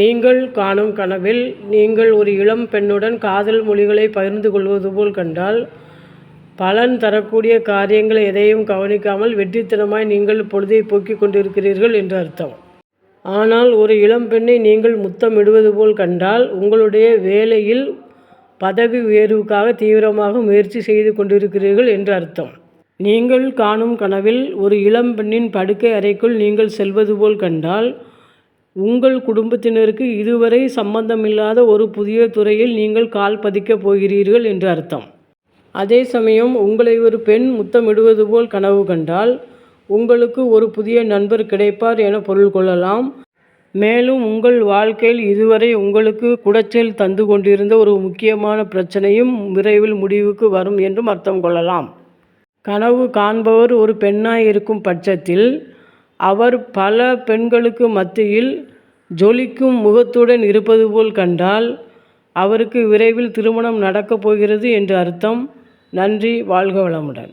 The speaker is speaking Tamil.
நீங்கள் காணும் கனவில் நீங்கள் ஒரு இளம் பெண்ணுடன் காதல் மொழிகளை பகிர்ந்து கொள்வது போல் கண்டால், பலன் தரக்கூடிய காரியங்கள் எதையும் கவனிக்காமல் வெற்றித்தனமாய் நீங்கள் பொழுதை போக்கிக் கொண்டிருக்கிறீர்கள் என்று அர்த்தம். ஆனால் ஒரு இளம் பெண்ணை நீங்கள் முத்தமிடுவது போல் கண்டால், உங்களுடைய வேலையில் பதவி உயர்வுக்காக தீவிரமாக முயற்சி செய்து கொண்டிருக்கிறீர்கள் என்று அர்த்தம். நீங்கள் காணும் கனவில் ஒரு இளம் பெண்ணின் படுக்கை அறைக்குள் நீங்கள் செல்வது போல் கண்டால், உங்கள் குடும்பத்தினருக்கு இதுவரை சம்பந்தமில்லாத ஒரு புதிய துறையில் நீங்கள் கால் பதிக்கப் போகிறீர்கள் என்று அர்த்தம். அதே சமயம் உங்களை ஒரு பெண் முத்தமிடுவது போல் கனவு கண்டால், உங்களுக்கு ஒரு புதிய நண்பர் கிடைப்பார் என பொருள் கொள்ளலாம். மேலும் உங்கள் வாழ்க்கையில் இதுவரை உங்களுக்கு குடைச்சல் தந்து கொண்டிருந்த ஒரு முக்கியமான பிரச்சனையும் விரைவில் முடிவுக்கு வரும் என்றும் அர்த்தம் கொள்ளலாம். கனவு காண்பவர் ஒரு பெண்ணாய் இருக்கும் பட்சத்தில், அவர் பல பெண்களுக்கு மத்தியில் ஜொலிக்கும் முகத்துடன் இருப்பது போல் கண்டால், அவருக்கு விரைவில் திருமணம் நடக்கப் போகிறது என்று அர்த்தம். நன்றி. வாழ்க வளமுடன்.